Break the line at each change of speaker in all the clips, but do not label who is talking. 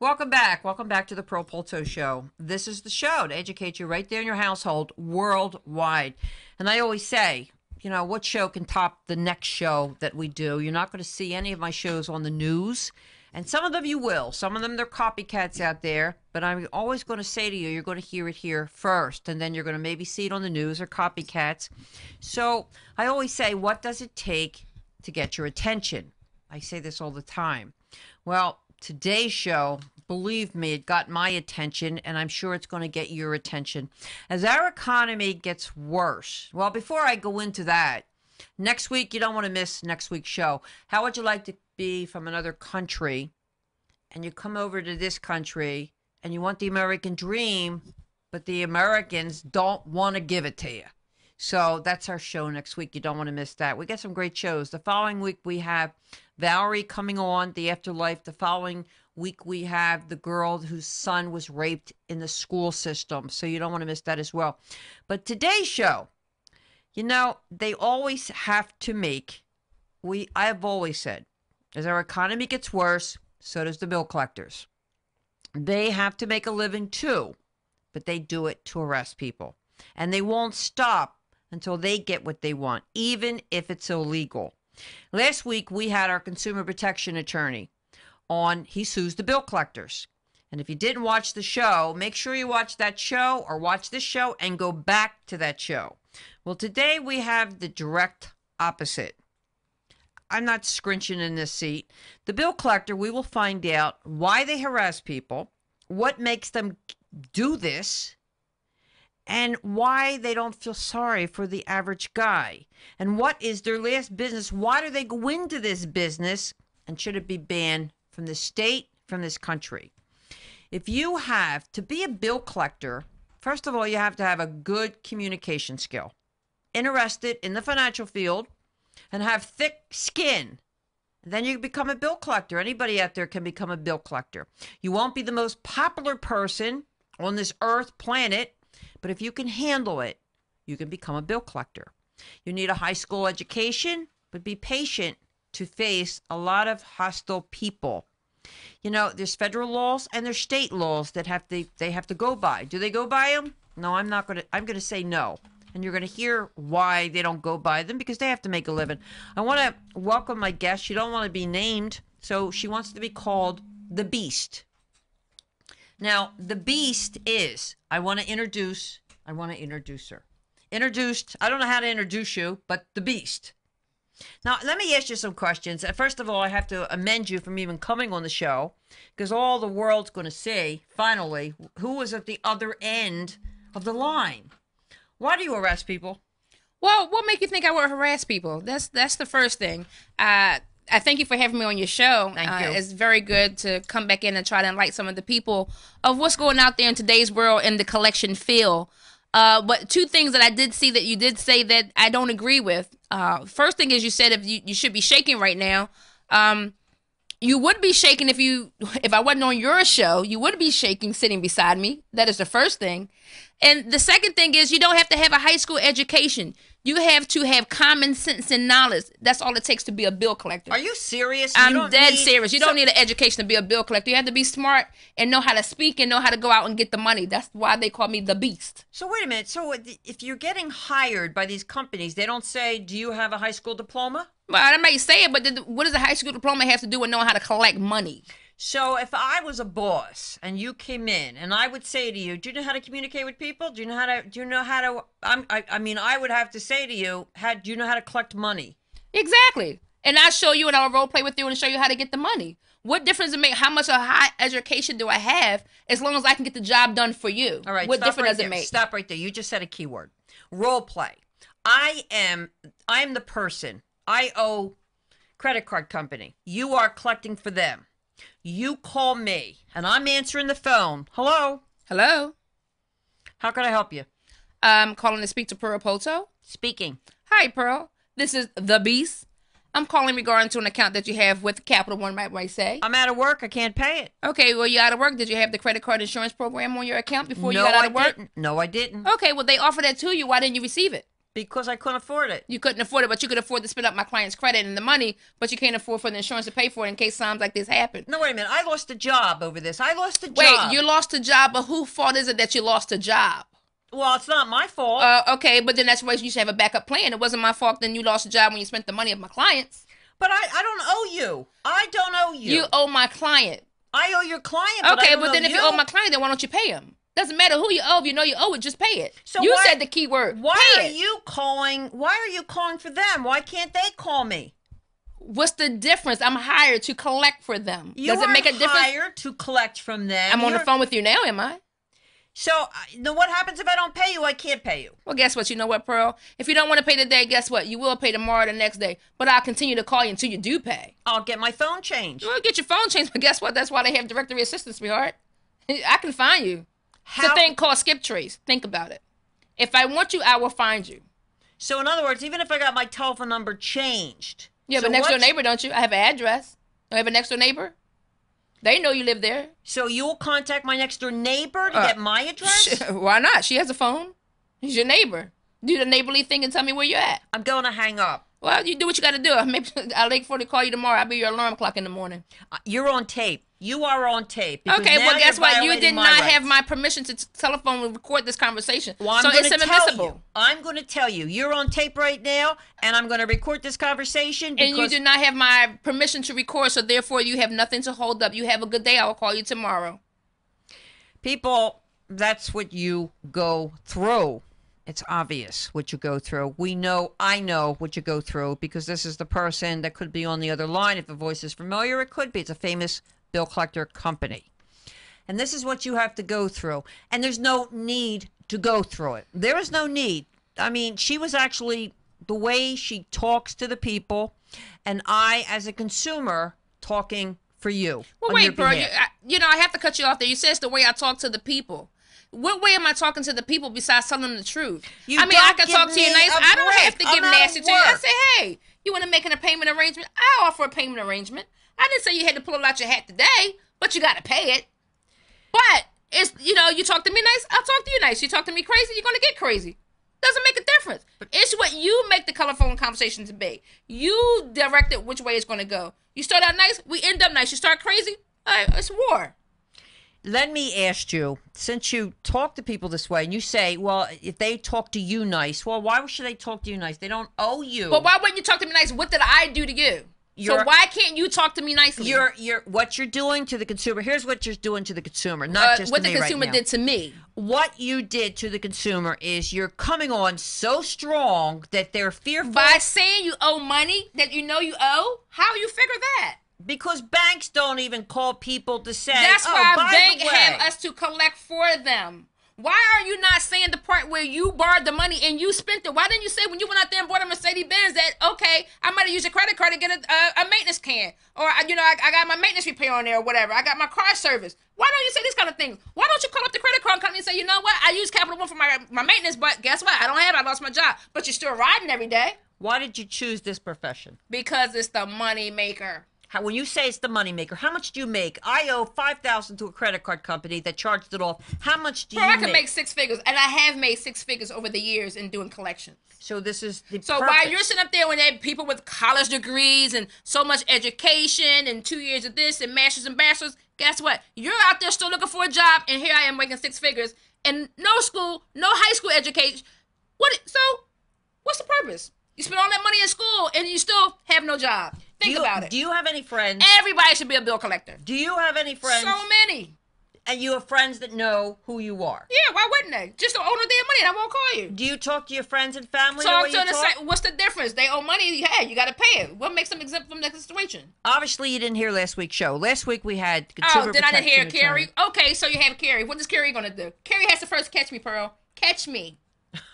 welcome back. Welcome back to the Pearl Polto Show. This is the show to educate you right there in your household worldwide. And I always say, you know, what show can top the next show that we do? You're not going to see any of my shows on the news. And some of them you will. Some of them, they're copycats out there. But I'm always going to say to you, you're going to hear it here first. And then you're going to maybe see it on the news or copycats. So I always say, what does it take to get your attention? I say this all the time. Well, today's show, believe me, it got my attention, and I'm sure it's going to get your attention. As our economy gets worse, well, before I go into that, next week, you don't want to miss next week's show. How would you like to be from another country, and you come over to this country, and you want the American dream, but the Americans don't want to give it to you? So that's our show next week. You don't want to miss that. We got some great shows. The following week, we have Valerie coming on, The Afterlife. The following week, we have the girl whose son was raped in the school system. So you don't want to miss that as well. But today's show, you know, they always have to make, I've always said, as our economy gets worse, so does the bill collectors. They have to make a living too, but they do it to arrest people. And they won't stop until they get what they want, even if it's illegal. Last week, we had our consumer protection attorney on. He sues the bill collectors. And if you didn't watch the show, make sure you watch that show or watch this show and go back to that show. Well, today we have the direct opposite. I'm not scrunching in this seat. The bill collector, we will find out why they harass people, what makes them do this, and why they don't feel sorry for the average guy. And what is their last business? Why do they go into this business? And should it be banned from the state, from this country? If you have to be a bill collector, first of all, you have to have a good communication skill, interested in the financial field, and have thick skin. Then you become a bill collector. Anybody out there can become a bill collector. You won't be the most popular person on this earth planet, but if you can handle it, you can become a bill collector. You need a high school education, but be patient to face a lot of hostile people. You know, there's federal laws and there's state laws that they have to go by. Do they go by them? No, I'm going to say no. And you're going to hear why they don't go by them, because they have to make a living. I want to welcome my guest. She don't want to be named, so she wants to be called the Beast. Now, the Beast is, I want to introduce her. Introduced, I don't know how to introduce you, but the Beast. Now, let me ask you some questions. First of all, I have to amend you from even coming on the show, because all the world's going to see, finally, who was at the other end of the line. Why do you arrest people?
Well, what make you think I would harass people? That's the first thing. I thank you for having me on your show.
Thank you.
It's very good to come back in and try to enlighten some of the people of what's going out there in today's world in the collection field. But two things that I did see that you did say that I don't agree with. First thing is you said if you should be shaking right now. You would be shaking if I wasn't on your show. You would be shaking sitting beside me. That is the first thing. And the second thing is you don't have to have a high school education. You have to have common sense and knowledge. That's all it takes to be a bill collector.
Are you serious?
I'm dead serious. You don't need an education to be a bill collector. You have to be smart and know how to speak and know how to go out and get the money. That's why they call me the Beast.
So wait a minute. So if you're getting hired by these companies, they don't say, do you have a high school diploma?
Well, I might say it, but what does a high school diploma have to do with knowing how to collect money?
So if I was a boss and you came in and I would say to you, do you know how to communicate with people? Do you know how to, I would have to say to you, do you know how to collect money?
Exactly. And I'll show you and I'll role play with you and show you how to get the money. What difference does it make? How much of high education do I have as long as I can get the job done for you?
All right.
What difference does it make?
Stop right there. You just said a keyword. Role play. I am the person. I owe credit card company. You are collecting for them. You call me, and I'm answering the phone. Hello?
Hello?
How can I help you?
I'm calling to speak to Pearl Polto.
Speaking.
Hi, Pearl. This is the Beast. I'm calling regarding to an account that you have with Capital One, might say.
I'm out of work. I can't pay it.
Okay, well, you out of work. Did you have the credit card insurance program on your account before you got out of work?
No, I didn't.
Okay, well, they offered that to you. Why didn't you receive it?
Because I couldn't afford it.
You couldn't afford it, but you could afford to spend up my client's credit and the money, but you can't afford for the insurance to pay for it in case something like this happens.
No, wait a minute. I lost a job over this. I lost a job.
Wait, you lost a job, but whose fault is it that you lost a job?
Well, it's not my fault.
Okay, but then that's why you should have a backup plan. It wasn't my fault then you lost a job when you spent the money of my clients.
But I don't owe you. I don't owe you.
You owe my client.
I owe your client, but
okay,
I don't
but then
owe
if you owe my client, then why don't you pay him? Doesn't matter who you owe. If you know you owe it, just pay it. So you said the key word.
Why are you calling for them? Why can't they call me?
What's the difference? I'm hired to collect for them. Does it make a difference?
Hired to collect from them.
I'm on the phone with you now, am I?
So, then what happens if I don't pay you? I can't pay you.
Well, guess what? You know what, Pearl? If you don't want to pay today, guess what? You will pay tomorrow or the next day. But I'll continue to call you until you do pay.
I'll get my phone changed.
You'll get your phone changed, but guess what? That's why they have directory assistance, sweetheart. I can find you. It's a thing called skip trace. Think about it. If I want you, I will find you.
So, in other words, even if I got my telephone number changed.
You have a next door neighbor, don't you? I have an address. Do I have a next door neighbor? They know you live there.
So you'll contact my next door neighbor to get my address?
Why not? She has a phone. She's your neighbor. Do the neighborly thing and tell me where you're at.
I'm going to hang up.
Well, you do what you got to do. Maybe I'll look for to call you tomorrow. I'll be your alarm clock in the morning.
You're on tape. You are on tape.
Okay, well, guess what? You did not have my permission to telephone and record this conversation.
Well,
so it's inadmissible.
I'm going to tell you. You're on tape right now, and I'm going to record this conversation.
And you did not have my permission to record, so therefore you have nothing to hold up. You have a good day. I'll call you tomorrow.
People, that's what you go through. It's obvious what you go through. I know what you go through because this is the person that could be on the other line. If the voice is familiar, it could be. It's a famous bill collector company. And this is what you have to go through. And there's no need to go through it. There is no need. I mean, she was actually, the way she talks to the people, and I, as a consumer, talking for you.
Well, wait, Pearl, I have to cut you off there. You said it's the way I talk to the people. What way am I talking to the people besides telling them the truth? I can talk to you nice. I don't have to give nasty to you. I say, hey, you want to make a payment arrangement? I offer a payment arrangement. I didn't say you had to pull it out your hat today, but you got to pay it. But it's, you talk to me nice, I'll talk to you nice. You talk to me crazy, you're going to get crazy. Doesn't make a difference. It's what you make the telephone conversation to be. You direct it which way it's going to go. You start out nice, we end up nice. You start crazy, it's war.
Let me ask you, since you talk to people this way, and you say, well, if they talk to you nice, well, why should they talk to you nice? They don't owe you.
But why wouldn't you talk to me nice? What did I do to you? So why can't you talk to me nicely?
What you're doing to the consumer. Here's what you're doing to the consumer, not just
what
to me
the consumer
right now.
did to me.
What you did to the consumer is you're coming on so strong that they're fearful.
By saying you owe money that you know you owe? How you figure that?
Because banks don't even call people to say,
that's why banks
by the way,
have us to collect for them. Why are you not saying the part where you borrowed the money and you spent it? Why didn't you say when you went out there and bought a Mercedes-Benz that, okay, I might have used a credit card to get a maintenance can? Or, I got my maintenance repair on there or whatever. I got my car service. Why don't you say these kind of things? Why don't you call up the credit card company and say, you know what, I use Capital One for my maintenance, but guess what? I don't have it. I lost my job. But you're still riding every day.
Why did you choose this profession?
Because it's the money maker.
When you say it's the moneymaker, how much do you make? I owe $5,000 to a credit card company that charged it off. How much do you make?
I can make six figures, and I have made six figures over the years in doing collections.
So this is the
So while you're sitting up there when they have people with college degrees and so much education and 2 years of this and masters and bachelors, guess what? You're out there still looking for a job, and here I am making six figures and no school, no high school education. So what's the purpose? You spend all that money in school, and you still have no job. Think about it.
Do you have any friends?
Everybody should be a bill collector.
Do you have any friends?
So many.
And you have friends that know who you are?
Yeah, why wouldn't they? Just don't owe no damn money and I won't call you.
Do you talk to your friends and family?
What's the difference? They owe money, yeah, you got to pay it. What makes them exempt from that situation?
Obviously, you didn't hear last week's show. Last week we had consumer
then I didn't hear Cary.
Attorney.
Okay, so you have Cary. What is Cary going to do? Cary has to first catch me, Pearl. Catch me.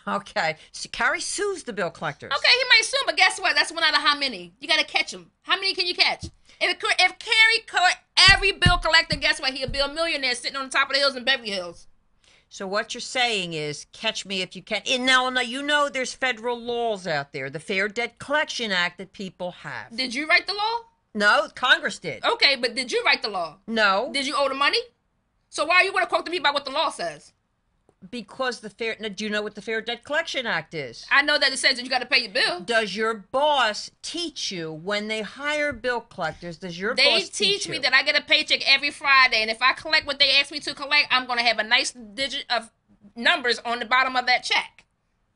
Okay. So Cary sues the bill collectors.
Okay, he might sue, but guess what? That's one out of how many? You got to catch him. How many can you catch? If Cary caught every bill collector, guess what? He'll be a millionaire sitting on the top of the hills in Beverly Hills.
So what you're saying is, catch me if you can. And now you know there's federal laws out there, the Fair Debt Collection Act that people have.
Did you write the law?
No, Congress did.
Okay, but did you write the law?
No.
Did you owe the money? So why are you going to quote to me about what the law says?
Because do you know what the Fair Debt Collection Act is?
I know that it says that you got to pay your bill.
Does your boss teach you when they hire bill collectors? Does your boss teach
me
you?
that I get a paycheck every Friday, and if I collect what they ask me to collect, I'm going to have a nice digit of numbers on the bottom of that check.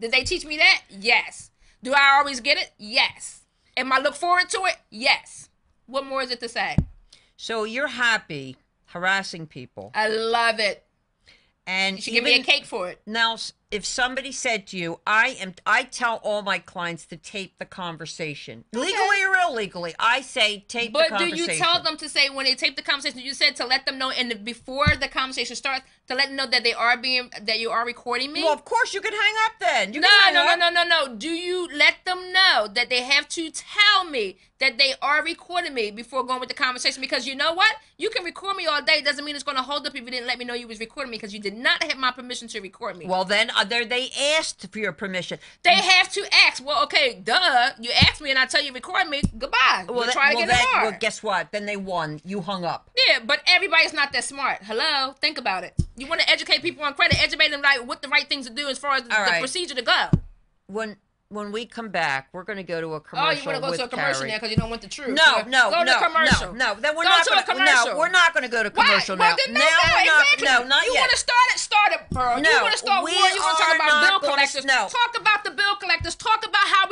Did they teach me that? Yes. Do I always get it? Yes. Am I look forward to it? Yes. What more is it to say?
So you're happy harassing people.
I love it.
And
you should give me a cake for it.
Now, if somebody said to you, I tell all my clients to tape the conversation, legally or illegally, I say tape the conversation. But
do you tell them to say when they tape the conversation? You said to let them know, and before the conversation starts, to let them know that that you are recording me.
Well, of course you can hang up then.
No. Do you let them know that they have to tell me that they are recording me before going with the conversation? Because you know what? You can record me all day. Doesn't mean it's going to hold up if you didn't let me know you was recording me, because you did not have my permission to record me.
Well, then they asked for your permission.
They have to ask. Well, okay, duh. You asked me and I tell you record me. Goodbye. Well, try again tomorrow.
Well, guess what? Then they won. You hung up.
Yeah, but everybody's not that smart. Hello? Think about it. You want to educate people on credit, educate them like what the right things to do as far as the procedure to go.
When we come back, we're going to go to a commercial.
Oh, you want to go to a commercial now because you don't want the truth?
No.
Go to commercial.
No. Then we're not going to commercial. No, we're not going to go to commercial now.
Well, then exactly.
No, not
you
yet.
You want to start it, Pearl.
No,
you want to start war. You want to talk about bill collectors.
No.
Talk about the bill collectors. Talk about how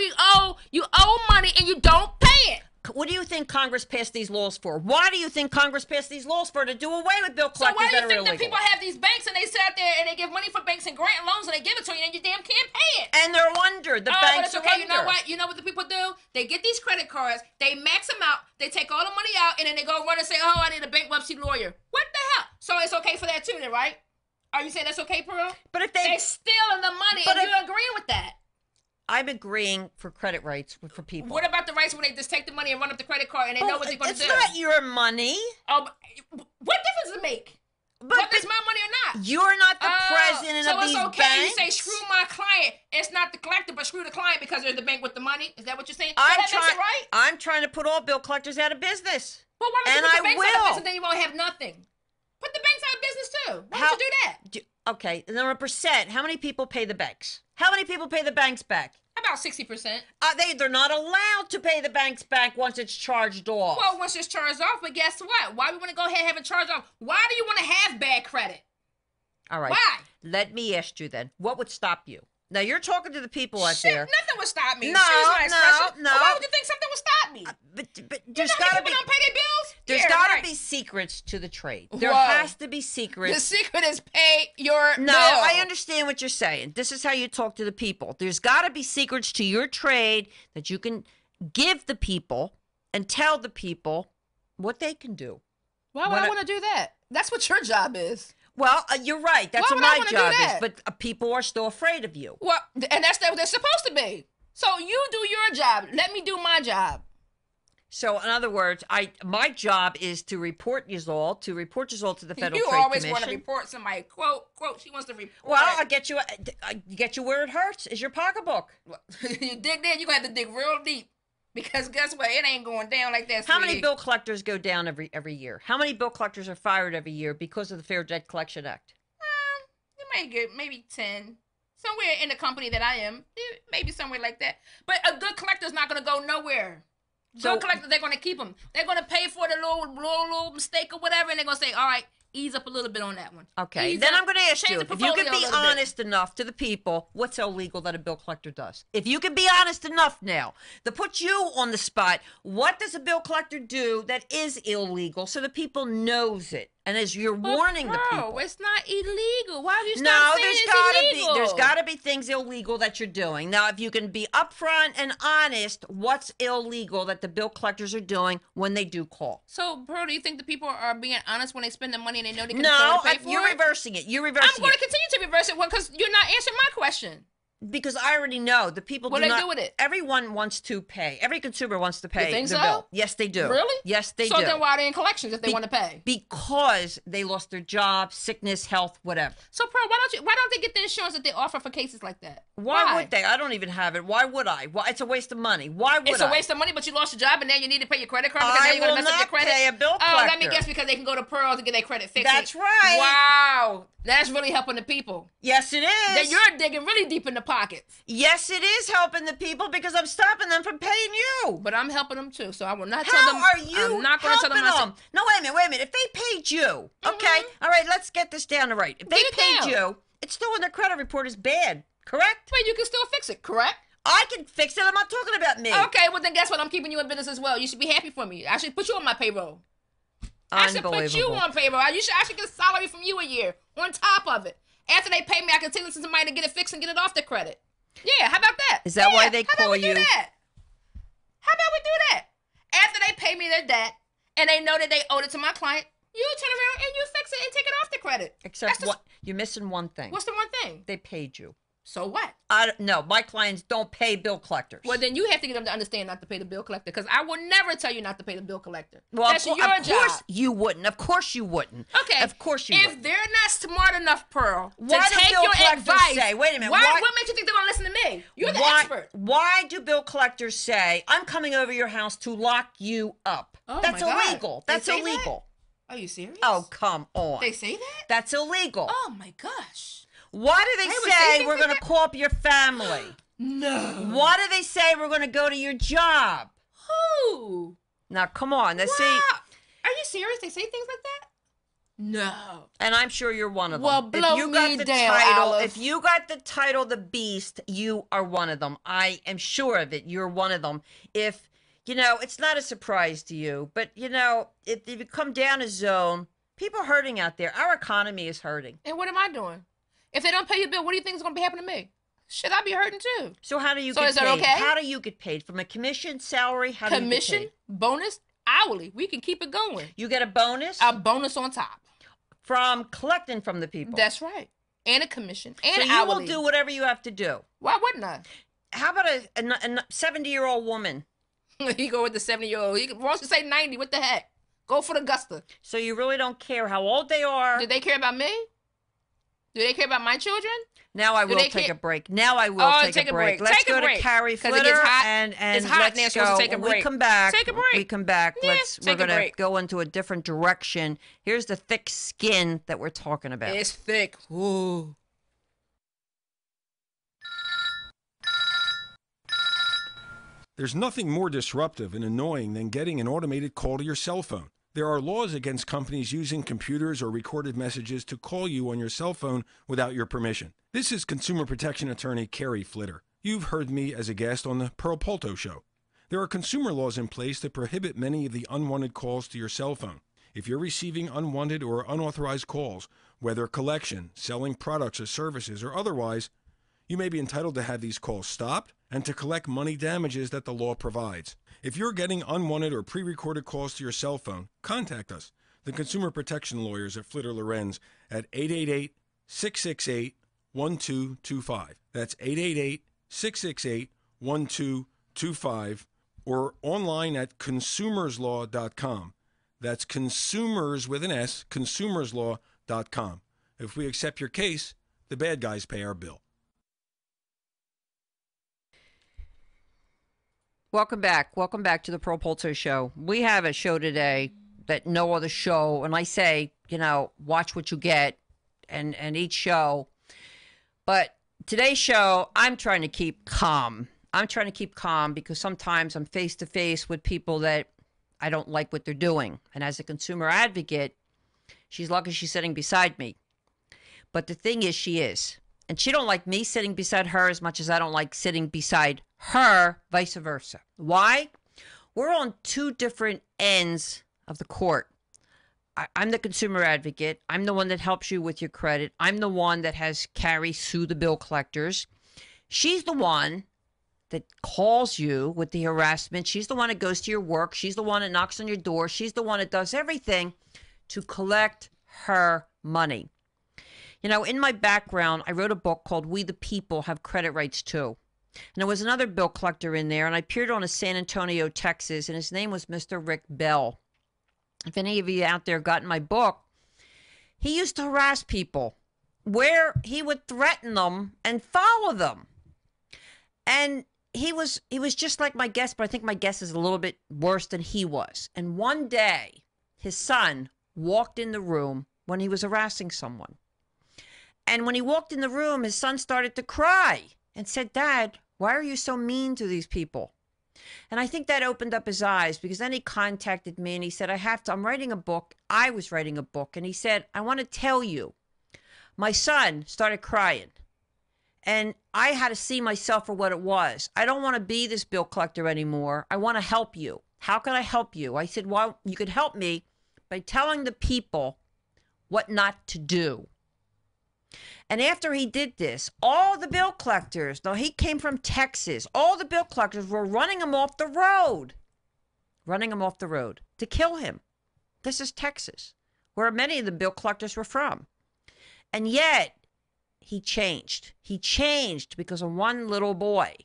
you owe money and you don't pay it.
What do you think Congress passed these laws for? Why do you think Congress passed these laws for? To do away with bill collectors that are illegal. So why do you think that
people have these banks and they sit out there and they give money for banks and grant loans and they give it to you and you damn can't pay it?
And they're under. The banks are under.
You know what? You know what the people do? They get these credit cards, they max them out, they take all the money out, and then they go run and say, oh, I need a bankruptcy lawyer. What the hell? So it's okay for that too then, right? Are you saying that's okay, Pearl?
But if
they're stealing the money and you're agreeing with that.
I'm agreeing for credit rights for people.
What about the rights when they just take the money and run up the credit card and they know what they're going to do?
It's not your money.
Oh, what difference does it make? Whether it's my money or not?
You're not the president of these banks.
So it's okay you say screw my client. It's not the collector, but screw the client because they're the bank with the money. Is that what you're saying? Makes it right?
I'm trying to put all bill collectors out of business.
Well, why don't you put the banks out of business and then you won't have nothing? Put the banks out of business too. Why don't you do that?
Okay, and then a percent. How many people pay the banks? How many people pay the banks back?
About 60%.
They're not allowed to pay the banks back once it's charged off.
Well, once it's charged off, but guess what? Why do we want to go ahead and have it charged off? Why do you want to have bad credit?
All right.
Why?
Let me ask you then. What would stop you? Now, you're talking to the people out there.
Nothing would stop me.
No.
Why would you think something would stop me?
But there's got to be...
don't pay their bills?
There's got to be secrets to the trade. There has to be secrets.
The secret is pay your bill.
No, I understand what you're saying. This is how you talk to the people. There's got to be secrets to your trade that you can give the people and tell the people what they can do.
Why would I want to do that? That's what your job is.
Well, you're right. That's what my job is. But people are still afraid of you.
Well, and that's what they're supposed to be. So you do your job. Let me do my job.
So, in other words, my job is to report you all to the Federal Trade Commission.
You always want to report somebody. Quote. She wants to report.
Well, I get you where it hurts. Is your pocketbook.
You dig there, you're going to have to dig real deep. Because guess what? It ain't going down like that.
How many bill collectors go down every year? How many bill collectors are fired every year because of the Fair Debt Collection Act?
You might get maybe 10. Somewhere in the company that I am. Maybe somewhere like that. But a good collector's not going to go nowhere. Good collectors, they're going to keep them. They're going to pay for the little mistake or whatever, and they're going to say, all right, ease up a little bit on that one.
Okay, then I'm going to ask you, if you can be honest enough to the people, what's illegal that a bill collector does? If you can be honest enough now to put you on the spot, what does a bill collector do that is illegal so the people knows it? And as you're warning the people.
It's not illegal. Why do you stop saying it's illegal?
There's got to be things illegal that you're doing. Now, if you can be upfront and honest, what's illegal that the bill collectors are doing when they do call?
So, Pearl, do you think the people are being honest when they spend the money and they know they can
pay for
it?
You're reversing it.
I'm going to continue to reverse it because you're not answering my question.
Because I already know the people
What
do
they
not.
do with it?
Everyone wants to pay. Every consumer wants to pay
think
their
so?
bill. Yes, they do.
Really?
Yes, they
so
do.
So then why are they in collections if they want to pay?
Because they lost their job, sickness, health, whatever.
So Pearl, why don't they get the insurance that they offer for cases like that?
Why would they? I don't even have it. Why would I? Why? It's a waste of money. Why would I?
It's a waste of money, but you lost your job and now you need to pay your credit card because now you're going to mess up your credit.
I will not pay a bill collector.
Oh, let me guess, because they can go to Pearl to get their credit fixed.
That's right.
Wow. That's really helping the people.
Yes, it is.
Then you're digging really deep in the pockets.
Yes, it is helping the people because I'm stopping them from paying you.
But I'm helping them too, so I will not tell them.
How are you
I'm not going to tell them myself.
No, wait a minute. If they paid you, okay, all right, let's get this down to right. If they paid you, it's still in their credit report is bad, correct?
But you can still fix it, correct?
I can fix it. I'm not talking about me.
Okay, well then guess what? I'm keeping you in business as well. You should be happy for me. I should put you on my payroll. I should put you on payroll. I should get a salary from you a year on top of it. After they pay me, I can take this to somebody to get it fixed and get it off the credit. Yeah, how about that?
Is that why they call you?
How about we do that? After they pay me their debt and they know that they owed it to my client, you turn around and you fix it and take it off the credit.
Except what? You're missing one thing.
What's the one thing?
They paid you.
So what?
No, my clients don't pay bill collectors.
Well, then you have to get them to understand not to pay the bill collector, because I will never tell you not to pay the bill collector.
Well,
that's your job.
Of course you wouldn't. Of course you wouldn't.
Okay.
Of course you wouldn't.
If they're not smart enough, Pearl,
why
to take your advice.
Say, wait a minute.
What makes you think they're going to listen to me? You're the expert.
Why do bill collectors say, I'm coming over your house to lock you up?
Oh,
that's
my God.
illegal. That's illegal.
That? Are you serious?
Oh, come on.
They say that?
That's illegal.
Oh, my gosh.
Why do they say we're going to call up your family?
No.
Why do they say we're going to go to your job?
Who?
Now, come on. Let's see.
Are you serious? They say things like that? No.
And I'm sure you're one of them.
Well, blow me down, Olive.
If you got the title The Beast, you are one of them. I am sure of it. You're one of them. If, it's not a surprise to you, but, if you come down a zone, people are hurting out there. Our economy is hurting.
And what am I doing? If they don't pay your bill, what do you think is going to be happening to me? Should I be hurting too?
So how do you get paid? So is that okay? How do you get paid? From a commission, salary? How do you get paid?
Commission, bonus, hourly. We can keep it going.
You get a bonus?
A bonus on top.
From collecting from the people.
That's right. And a commission. And
so
hourly.
You will do whatever you have to do.
Why wouldn't I?
How about a 70-year-old woman?
You go with the 70-year-old. He wants to say 90. What the heck? Go for the gusta.
So you really don't care how old they are?
Do they care about me? Do they care about my children?
Now I will take a break. Now I will take a break. Let's go to Cary Flitter and
it's hot
let's
now,
go.
So take a break.
We come back.
Take a break.
We come back.
Yeah,
we're going to go into a different direction. Here's the thick skin that we're talking about.
It's thick. Ooh.
There's nothing more disruptive and annoying than getting an automated call to your cell phone. There are laws against companies using computers or recorded messages to call you on your cell phone without your permission. This is consumer protection attorney Cary Flitter. You've heard me as a guest on the Pearl Polto Show. There are consumer laws in place that prohibit many of the unwanted calls to your cell phone. If you're receiving unwanted or unauthorized calls, whether collection, selling products or services, or otherwise, you may be entitled to have these calls stopped and to collect money damages that the law provides. If you're getting unwanted or pre-recorded calls to your cell phone, contact us, the Consumer Protection Lawyers at Flitter Lorenz, at 888-668-1225. That's 888-668-1225, or online at consumerslaw.com. That's consumers with an S, consumerslaw.com. If we accept your case, the bad guys pay our bill.
Welcome back. Welcome back to the Pearl Polto Show. We have a show today that no other show, and I say, watch what you get and each show. But today's show, I'm trying to keep calm. I'm trying to keep calm because sometimes I'm face to face with people that I don't like what they're doing. And as a consumer advocate, she's lucky she's sitting beside me. But the thing is, she is. And she don't like me sitting beside her as much as I don't like sitting beside her, vice versa. Why? We're on two different ends of the court. I'm the consumer advocate. I'm the one that helps you with your credit. I'm the one that has Cary sue the bill collectors. She's the one that calls you with the harassment. She's the one that goes to your work. She's the one that knocks on your door. She's the one that does everything to collect her money. You know, in my background, I wrote a book called We the People Have Credit Rights Too. And there was another bill collector in there, and I appeared on a San Antonio, Texas, and his name was Mr. Rick Bell. If any of you out there gotten my book, he used to harass people where he would threaten them and follow them. And he was just like my guest, but I think my guest is a little bit worse than he was. And one day, his son walked in the room when he was harassing someone. And when he walked in the room, his son started to cry and said, "Dad, why are you so mean to these people?" And I think that opened up his eyes, because then he contacted me and he said, I'm writing a book. I was writing a book. And he said, "I want to tell you, my son started crying. And I had to see myself for what it was. I don't want to be this bill collector anymore. I want to help you. How can I help you?" I said, "Well, you could help me by telling the people what not to do." And after he did this, all the bill collectors, now he came from Texas, all the bill collectors were running him off the road to kill him. This is Texas, where many of the bill collectors were from. And yet, he changed. He changed because of one little boy.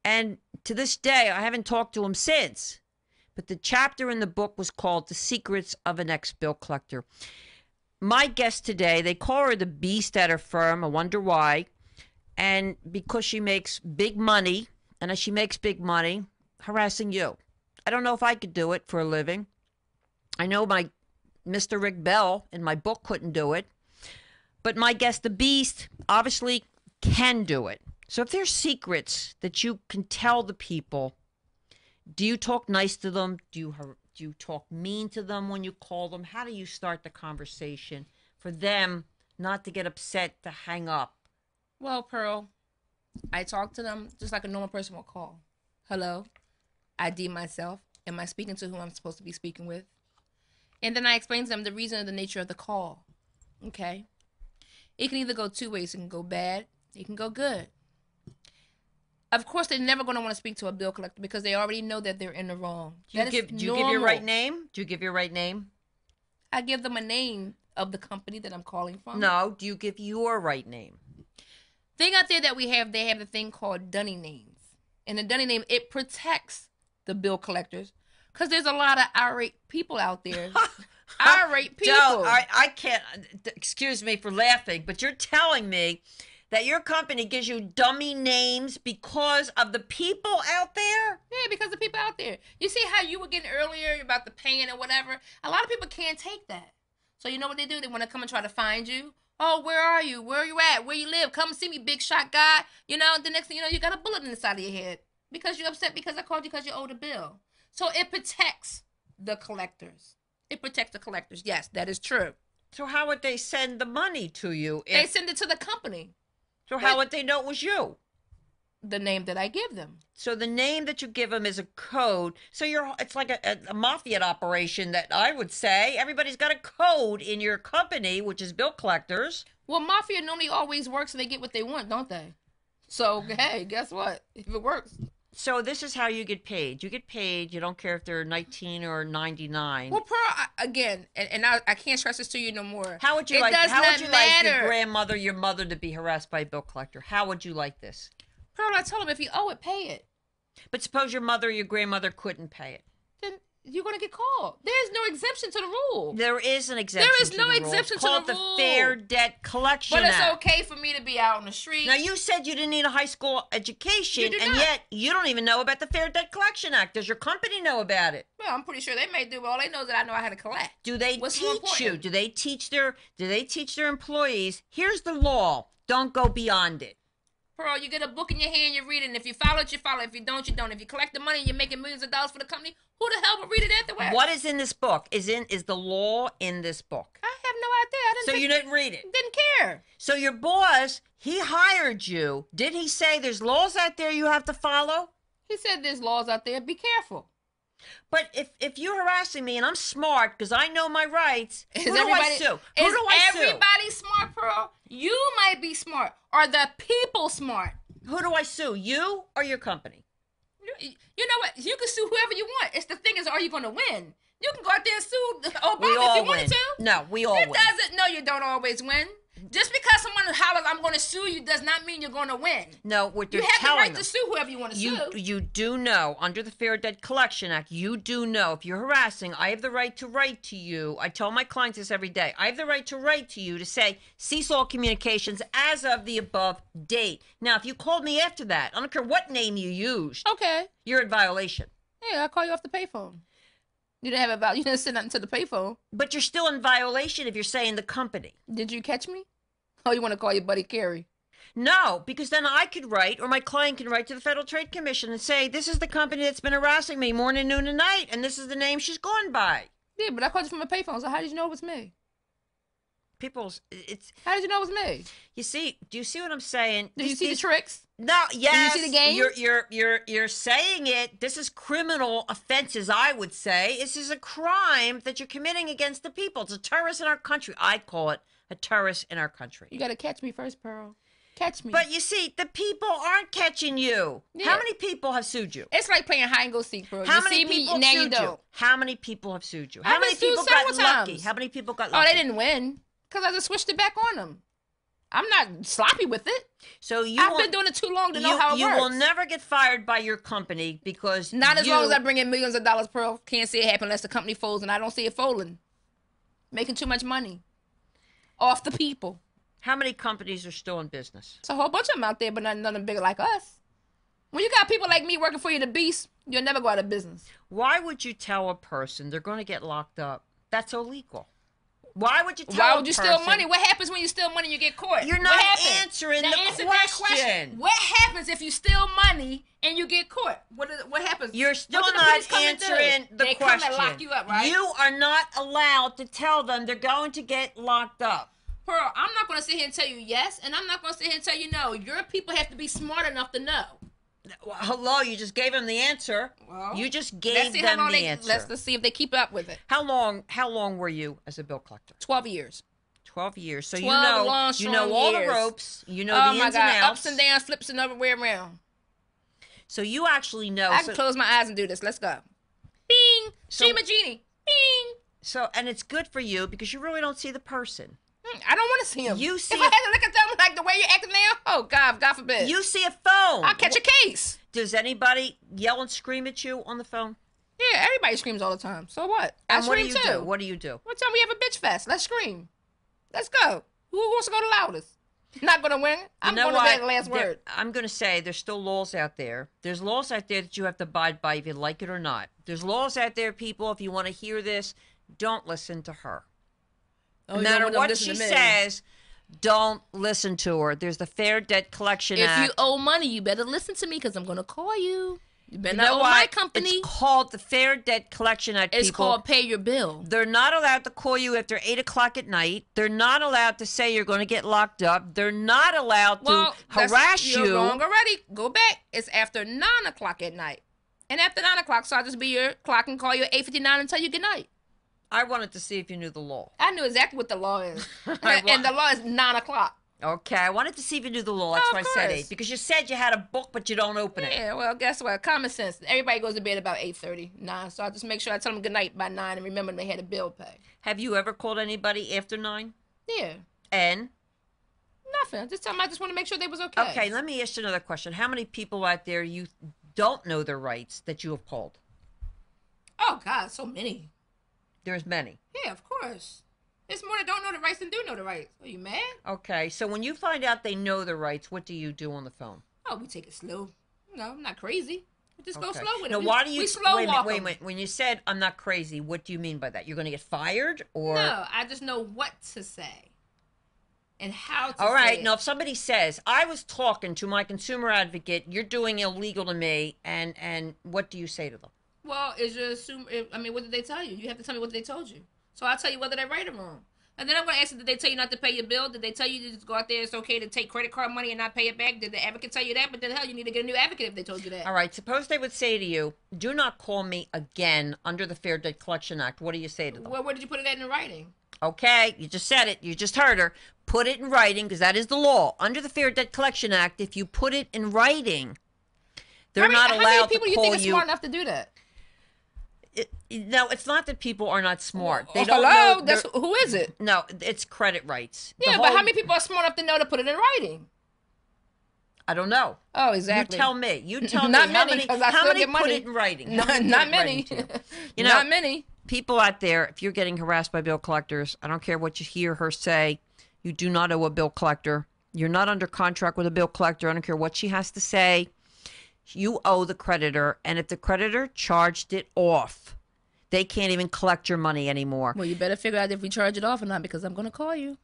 And to this day, I haven't talked to him since. But the chapter in the book was called The Secrets of an Ex-Bill Collector. My guest today, they call her the Beast at her firm. I wonder why. And because she makes big money, and as she makes big money, harassing you. I don't know if I could do it for a living. I know my Mr. Rick Bell in my book couldn't do it. But my guest, the Beast, obviously can do it. So if there's secrets that you can tell the people, do you talk nice to them? Do you talk mean to them when you call them? How do you start the conversation for them not to get upset, to hang up?
Well, Pearl, I talk to them just like a normal person will call. Hello, ID myself. Am I speaking to who I'm supposed to be speaking with? And then I explain to them the reason and the nature of the call. Okay? It can either go two ways. It can go bad. It can go good. Of course, they're never going to want to speak to a bill collector because they already know that they're in the wrong.
Do you give your right name? Do you give your right name?
I give them a name of the company that I'm calling from.
No, do you give your right name?
Thing out there that they have the thing called dunny names. And the dunny name, it protects the bill collectors because there's a lot of irate people out there. Irate people.
I can't, excuse me for laughing, but you're telling me that your company gives you dummy names because of the people out there?
Yeah, because the people out there. You see how you were getting earlier about the pain or whatever? A lot of people can't take that. So you know what they do? They want to come and try to find you. Oh, where are you? Where are you at? Where you live? Come see me, big shot guy. You know, the next thing you know, you got a bullet in the side of your head because you're upset because I called you because you owed a bill. So it protects the collectors. It protects the collectors. Yes, that is true.
So how would they send the money to you?
They send it to the company.
So how would they know it was you?
The name that I give them.
So the name that you give them is a code. So it's like a mafia operation that I would say. Everybody's got a code in your company, which is bill collectors.
Well, mafia normally always works and they get what they want, don't they? So, hey, guess what? If it works.
So this is how you get paid. You get paid. You don't care if they're 19 or 99.
Well, Pearl, again, and I can't stress this to you no more.
How would you like your grandmother, your mother to be harassed by a bill collector? How would you like this?
Pearl, I told him if you owe it, pay it.
But suppose your mother or your grandmother couldn't pay it.
Then you're going to get called. There is no exemption to the rule.
There is an exemption.
There is no exemption to the rule.
It's called the Fair Debt Collection
Act. But
it's
okay for me to be out on the street.
Now, you said you didn't need a high school education, and yet you don't even know about the Fair Debt Collection Act. Does your company know about it?
Well, I'm pretty sure they may do. But all they know is that I know how to collect.
Do they teach you? Do they teach their employees? Here's the law. Don't go beyond it.
Pearl, you get a book in your hand, you read it, and if you follow it, you follow it. If you don't, you don't. If you collect the money and you're making millions of dollars for the company, who the hell will read it afterwards?
What is in this book? Is the law in this book?
I have no idea.
You didn't read it?
Didn't care.
So your boss, he hired you. Did he say there's laws out there you have to follow?
He said there's laws out there. Be careful.
But if you're harassing me and I'm smart because I know my rights, who do I sue?
Is everybody smart, Pearl? You might be smart. Are the people smart?
Who do I sue? You or your company?
You know what? You can sue whoever you want. It's the thing is, are you going to win? You can go out there and sue Obama if you wanted to.
No, we all win.
No, you don't always win. Just because someone hollers, I'm going to sue you, does not mean you're going to win.
No, what
You
they're
have the
telling
right
them,
to sue whoever you want to sue.
you do know, under the Fair Debt Collection Act, you do know if you're harassing, I have the right to write to you. I tell my clients this every day. I have the right to write to you to say, cease all communications as of the above date. Now, if you called me after that, I don't care what name you used,
Okay.
you're in violation.
Yeah, I'll call you off the payphone. You didn't have a you didn't send nothing to the payphone.
But you're still in violation if you're saying the company.
Did you catch me? Oh, you want to call your buddy Cary?
No, because then I could write, or my client can write to the Federal Trade Commission and say, this is the company that's been harassing me morning, noon, and night, and this is the name she's going by.
Yeah, but I called you from a payphone, so how did you know it was me? How did you know it was me?
You see, do you see what I'm saying?
Did you see the tricks?
No, yes.
Did you see the game?
You're saying it. This is criminal offenses, I would say. This is a crime that you're committing against the people. It's a terrorist in our country. I call it a terrorist in our country.
You got to catch me first, Pearl. Catch me.
But you see, the people aren't catching you.
Yeah.
How many people have sued you?
It's like playing hide and go seek, Pearl.
How
you
many
see
people
me, now
sued
you don't.
How many people have sued you?
I've
How many
been sued
people got
several
lucky?
times.
How many people got
Oh,
lucky?
they didn't win because I just switched it back on them. I'm not sloppy with it.
So
I've been doing it too long to know how it works.
You will never get fired by your company because
Not as long as I bring in millions of dollars, Pearl. Can't see it happen unless the company folds, and I don't see it folding. Making too much money off the people.
How many companies are still in business?
It's a whole bunch of them out there, but none bigger like us. When you got people like me working for you, the beast, you'll never go out of business.
Why would you tell a person they're going to get locked up? That's illegal. Why would you tell
Why
a
would you
person?
steal money? What happens when you steal money and you get caught?
You're not answering
Now
the
answer that
question.
What happens if you steal money and you get caught? What happens?
You're still
What do the
not
police come and do?
answering the
They
question.
come and lock you up, right?
You are not allowed to tell them they're going to get locked up.
Pearl, I'm not going to sit here and tell you yes, and I'm not going to sit here and tell you no. Your people have to be smart enough to know.
Well, hello, you just gave them the answer.
Well,
you just gave them the answer.
Let's see if they keep up with it.
How long were you as a bill collector?
12 years.
12 years. So
12 long,
you know
strong
all
years.
the ropes. You know
Oh
the
my
ins
God,
and outs.
ups and downs, flips and other way around.
So you actually know.
I can close my eyes and do this. Let's go. Bing! Shima Genie. Bing!
So, and it's good for you because you really don't see the person.
I don't want to see him.
You see
if I had to look at them like the way you're acting now, oh God forbid.
You see a phone.
I'll catch a case.
Does anybody yell and scream at you on the phone?
Yeah, everybody screams all the time. So what? I
And what do
scream
you
too.
do? What do you do?
One time we have a bitch fest. Let's scream. Let's go. Who wants to go the loudest? Not gonna win. I'm
You know
going to
what?
the last word.
I'm going to say there's still laws out there. There's laws out there that you have to abide by if you like it or not. There's laws out there, people, if you want to hear this, don't listen to her. No matter what she says, don't listen to her. There's the Fair Debt Collection Act.
If you owe money, you better listen to me because I'm going to call you. You better
You
not
know
owe
what?
my company.
It's called the Fair Debt Collection Act,
It's
people.
called pay your bill.
They're not allowed to call you after 8 o'clock at night. They're not allowed to say you're going to get locked up. They're not allowed to harass you.
You're wrong already. Go back. It's after 9 o'clock at night. And after 9 o'clock, so I'll just be your clock and call you at 8:59 and tell you good night.
I wanted to see if you knew the law.
I knew exactly what the law is. And the law is 9 o'clock.
Okay, I wanted to see if you knew the law. That's why I said
course.
8. Because you said you had a book, but you don't open it.
Yeah, well, guess what? Common sense. Everybody goes to bed about 8:30, 9. So I just make sure I tell them good night by 9 and remember they had a bill pay.
Have you ever called anybody after 9?
Yeah.
And?
Nothing. Just tell them I just want to make sure they was okay.
Okay, let me ask you another question. How many people out there you don't know their rights that you have called?
Oh, God, so many.
There's many.
Yeah, of course. It's more that don't know the rights than do know the rights. Are you mad?
Okay, so when you find out they know their rights, what do you do on the phone?
Oh, we take it slow. No, I'm not crazy. We just go
Okay.
slow with it.
Now, why do you...
We slow
wait a
walk
minute, wait a
'em.
minute. When you said, I'm not crazy, what do you mean by that? You're going to get fired? Or...
No, I just know what to say. And how to
All right.
say
Now,
it.
if somebody says, I was talking to my consumer advocate, you're doing illegal to me, and what do you say to them?
Well, is your assume? I mean, what did they tell you? You have to tell me what they told you. So I'll tell you whether they're right or wrong. And then I'm going to ask you, did they tell you not to pay your bill? Did they tell you to just go out there, it's okay to take credit card money and not pay it back? Did the advocate tell you that? But then hell, you need to get a new advocate if they told you that.
All right. Suppose they would say to you, do not call me again under the Fair Debt Collection Act. What do you say to them?
Well, where did you put it at in writing?
Okay. You just said it. You just heard her. Put it in writing because that is the law. Under the Fair Debt Collection Act, if you put it in writing, they're not allowed to call you.
How many people do you think are smart enough to do that?
No, it's not that people are not smart. They
Oh,
don't
hello?
know.
That's who is it?
No, it's credit rights.
Yeah, but how many people are smart enough to know to put it in writing?
I don't know.
Oh, exactly.
You tell me. You tell
Not
me.
many, 'cause I
how
still
many
get
put
money.
it in writing?
Not many.
You know,
Not many.
people out there, if you're getting harassed by bill collectors, I don't care what you hear her say, you do not owe a bill collector. You're not under contract with a bill collector. I don't care what she has to say. You owe the creditor, and if the creditor charged it off, they can't even collect your money anymore.
Well, you better figure out if we charge it off or not, because I'm going to call you.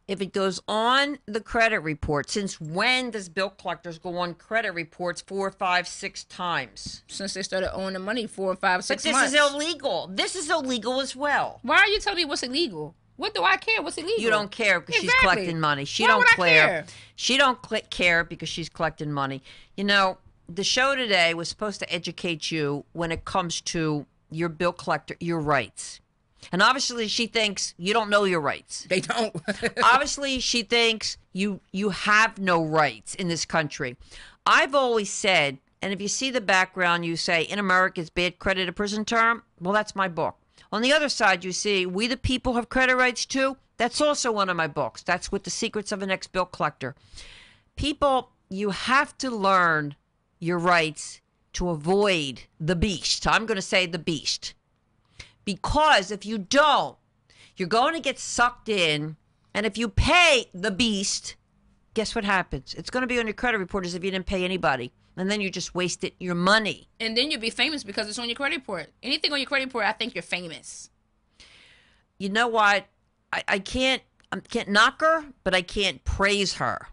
If it goes on the credit report, since when does bill collectors go on credit reports 4, 5, 6 times?
Since they started owing the money 4, 5, 6
But
months.
this is illegal. This is illegal as well.
Why are you telling me what's illegal? What do I care? What's illegal?
You don't care because she's
Exactly.
collecting money. She
Why
don't
would I
care.
care?
She don't care because she's collecting money. You know, the show today was supposed to educate you when it comes to your bill collector, your rights. And obviously she thinks you don't know your rights.
They don't.
Obviously she thinks you have no rights in this country. I've always said, and if you see the background, you say, in America it's bad credit a prison term. Well, that's my book. On the other side, you see, we the people have credit rights too. That's also one of my books. That's with the secrets of an ex-bill collector. People, you have to learn your rights to avoid the beast. I'm going to say the beast. Because if you don't, you're going to get sucked in. And if you pay the beast, guess what happens? It's going to be on your credit report as if you didn't pay anybody. And then you just wasted your money.
And then you'll be famous because it's on your credit report. Anything on your credit report, I think you're famous.
You know what? I can't knock her, but I can't praise her.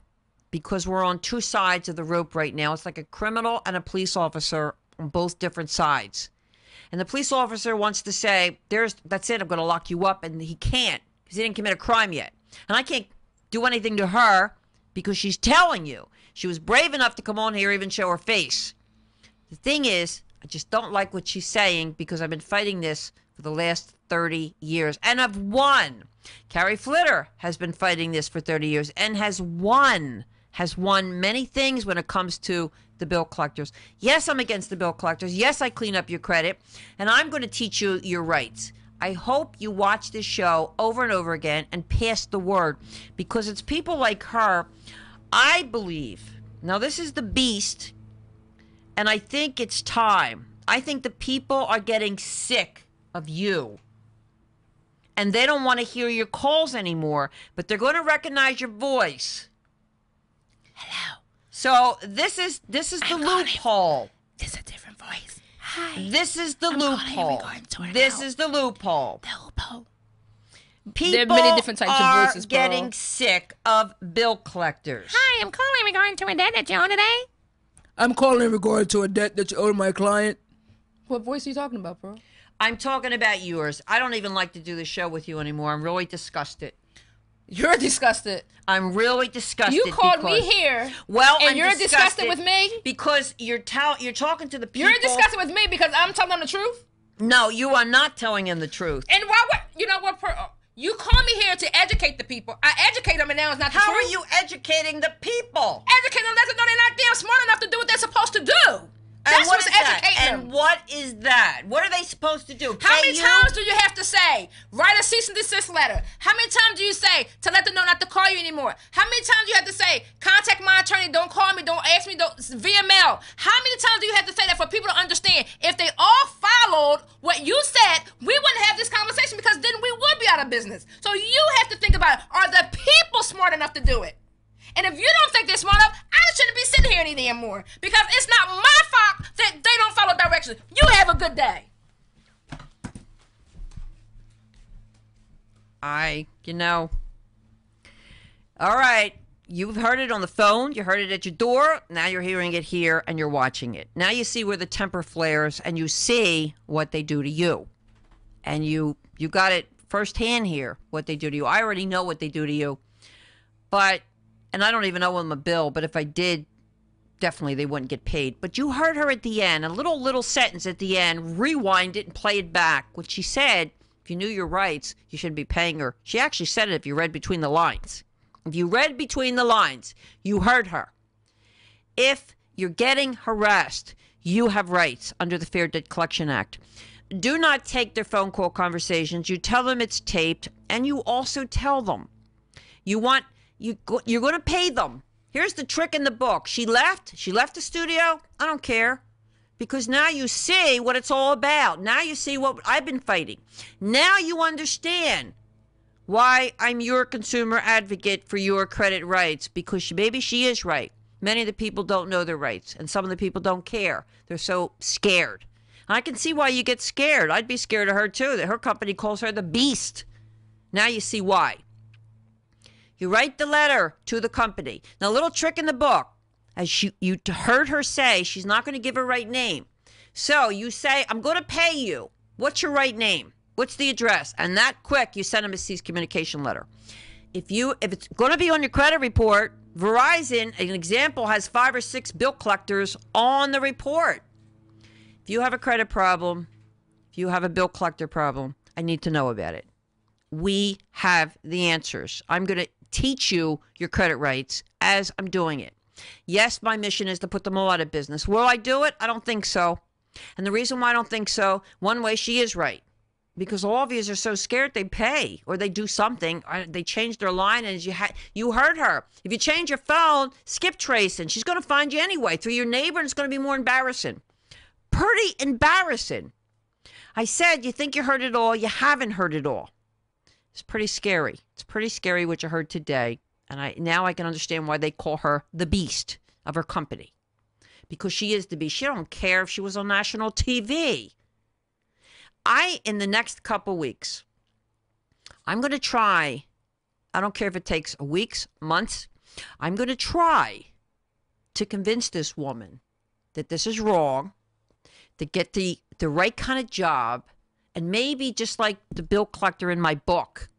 Because we're on two sides of the rope right now. It's like a criminal and a police officer on both different sides. And the police officer wants to say, that's it, I'm going to lock you up. And he can't because he didn't commit a crime yet. And I can't do anything to her because she's telling you. She was brave enough to come on here, even show her face. The thing is, I just don't like what she's saying because I've been fighting this for the last 30 years. And I've won. Cary Flitter has been fighting this for 30 years and has won many things when it comes to the bill collectors. Yes, I'm against the bill collectors. Yes, I clean up your credit. And I'm going to teach you your rights. I hope you watch this show over and over again and pass the word. Because it's people like her, I believe. Now, this is the beast. And I think it's time. I think the people are getting sick of you. And they don't want to hear your calls anymore. But they're going to recognize your voice.
Hello.
So this is the loophole.
This is a different voice. Hi.
This is the loophole. This is the loophole.
The loophole.
People
There are many different types of voices,
are getting
Pearl.
sick of bill collectors.
Hi, I'm calling regarding to a debt that you owe today. I'm calling in regard to a debt that you owe to my client. What voice are you talking about, Pearl?
I'm talking about yours. I don't even like to do the show with you anymore. I'm really disgusted.
You're disgusted.
I'm really disgusted.
You called me
because-
here.
Well,
and
I'm
you're disgusted with me?
because you're talking to the people.
You're disgusted with me because I'm telling them the truth?
No, you are not telling him the truth.
And why would, you know what, Pearl? You call me here to educate the people. I educate them and now it's not the
How
truth.
are you educating the people?
Educate them, let them know they're not damn smart enough to do what they're supposed to do. That's
what
what's
is that?
educating them.
And what is that? What are they supposed to do?
How
Pay
many
you?
times do you have to say, write a cease and desist letter? How many times do you say to let them know not to call you anymore? How many times do you have to say, contact my attorney, don't call me, don't ask me, don't via mail? How many times do you have to say that for people to understand? If they all followed what you said, we wouldn't have this conversation because then we would be out of business. So you have to think about it. Are the people smart enough to do it? And if you don't think they're smart enough, I shouldn't be sitting here any damn more. Because it's not my fault that they don't follow directions. You have a good day.
All right. You've heard it on the phone. You heard it at your door. Now you're hearing it here and you're watching it. Now you see where the temper flares and you see what they do to you. And you got it firsthand here, what they do to you. I already know what they do to you. And I don't even owe them a bill, but if I did, definitely they wouldn't get paid. But you heard her at the end, a little sentence at the end, rewind it and play it back. What she said, if you knew your rights, you shouldn't be paying her. She actually said it if you read between the lines. If you read between the lines, you heard her. If you're getting harassed, you have rights under the Fair Debt Collection Act. do not take their phone call conversations. You tell them it's taped, and you also tell them you're going to pay them. Here's the trick in the book. She left the studio. I don't care, because now you see what it's all about. Now you see what I've been fighting. Now you understand why I'm your consumer advocate for your credit rights, because maybe she is right. Many of the people don't know their rights, and some of the people don't care. They're so scared. I can see why you get scared. I'd be scared of her too, that her company calls her the beast. Now you see why. You write the letter to the company. Now, a little trick in the book. As you heard her say, she's not going to give her right name. So you say, I'm going to pay you. What's your right name? What's the address? And that quick, you send them a cease communication letter. If it's going to be on your credit report, Verizon, an example, has 5 or 6 bill collectors on the report. If you have a credit problem, if you have a bill collector problem, I need to know about it. We have the answers. I'm going to teach you your credit rights as I'm doing it. Yes, my mission is to put them all out of business. Will I do it? I don't think so. And the reason why I don't think so, one way, she is right. Because all of you are so scared they pay or they do something. They change their line, and you heard her. If you change your phone, skip tracing. She's going to find you anyway through your neighbor, and it's going to be more embarrassing. Pretty embarrassing. I said, you think you heard it all. You haven't heard it all. It's pretty scary. It's pretty scary what you heard today. And now I can understand why they call her the beast of her company. Because she is the beast. She don't care if she was on national TV. In the next couple weeks, I'm going to try, I don't care if it takes weeks, months, I'm going to try to convince this woman that this is wrong, to get the right kind of job, and maybe just like the bill collector in my book,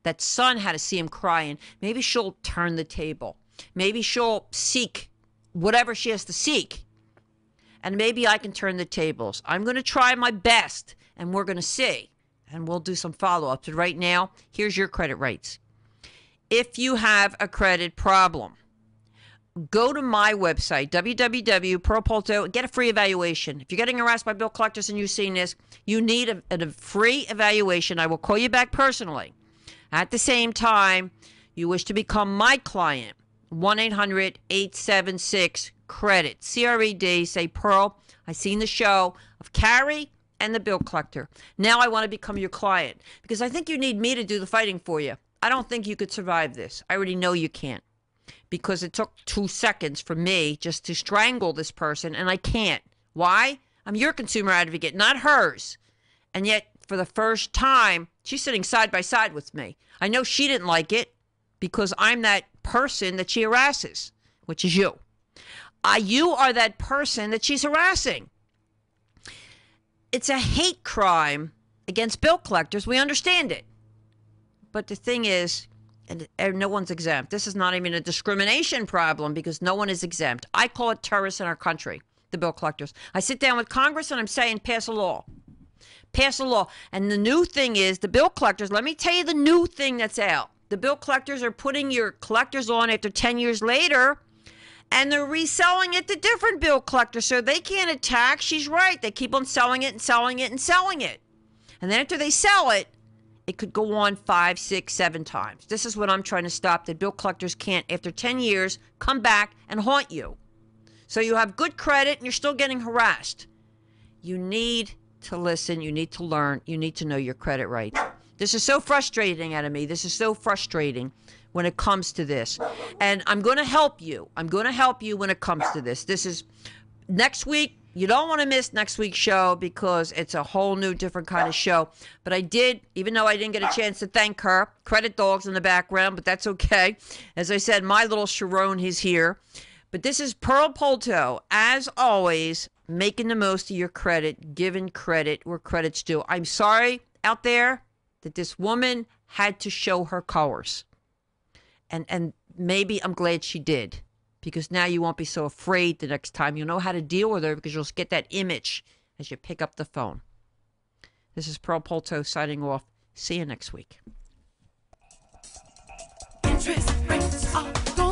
that son had to see him crying, maybe she'll turn the table. Maybe she'll seek whatever she has to seek. And maybe I can turn the tables. I'm going to try my best, and we're going to see. And we'll do some follow-ups. But right now, here's your credit rights. If you have a credit problem, go to my website, www.pearlpolto, get a free evaluation. If you're getting harassed by bill collectors and you've seen this, you need a free evaluation. I will call you back personally. At the same time, you wish to become my client, 1-800-876-CREDIT, C-R-E-D, say, Pearl, I seen the show of Cary and the bill collector. Now I want to become your client because I think you need me to do the fighting for you. I don't think you could survive this. I already know you can't because it took 2 seconds for me just to strangle this person, and I can't. Why? I'm your consumer advocate, not hers. And yet, for the first time, she's sitting side by side with me. I know she didn't like it because I'm that person that she harasses, which is you. You are that person that she's harassing. It's a hate crime against bill collectors. We understand it. But the thing is, and no one's exempt. This is not even a discrimination problem because no one is exempt. I call it terrorists in our country, the bill collectors. I sit down with Congress and I'm saying, pass a law. Pass a law. And the new thing is the bill collectors, let me tell you the new thing that's out. The bill collectors are putting your collectors on after 10 years later, and they're reselling it to different bill collectors, so they can't attack. She's right. They keep on selling it and selling it and selling it. And then after they sell it, it could go on 5, 6, 7 times. This is what I'm trying to stop, that bill collectors can't, after 10 years, come back and haunt you. So you have good credit and you're still getting harassed. You need to listen. You need to learn. You need to know your credit rights. This is so frustrating out of me. This is so frustrating when it comes to this. And I'm going to help you. I'm going to help you when it comes to this. This is next week. You don't want to miss next week's show because it's a whole new different kind of show. But I did, even though I didn't get a chance to thank her, credit dogs in the background, but that's okay. As I said, my little Sharon, he's here. But this is Pearl Polto, as always, making the most of your credit, giving credit where credit's due. I'm sorry out there that this woman had to show her colors. And maybe I'm glad she did, because now you won't be so afraid the next time. You'll know how to deal with her because you'll get that image as you pick up the phone. This is Pearl Polto signing off. See you next week. Interest rates are going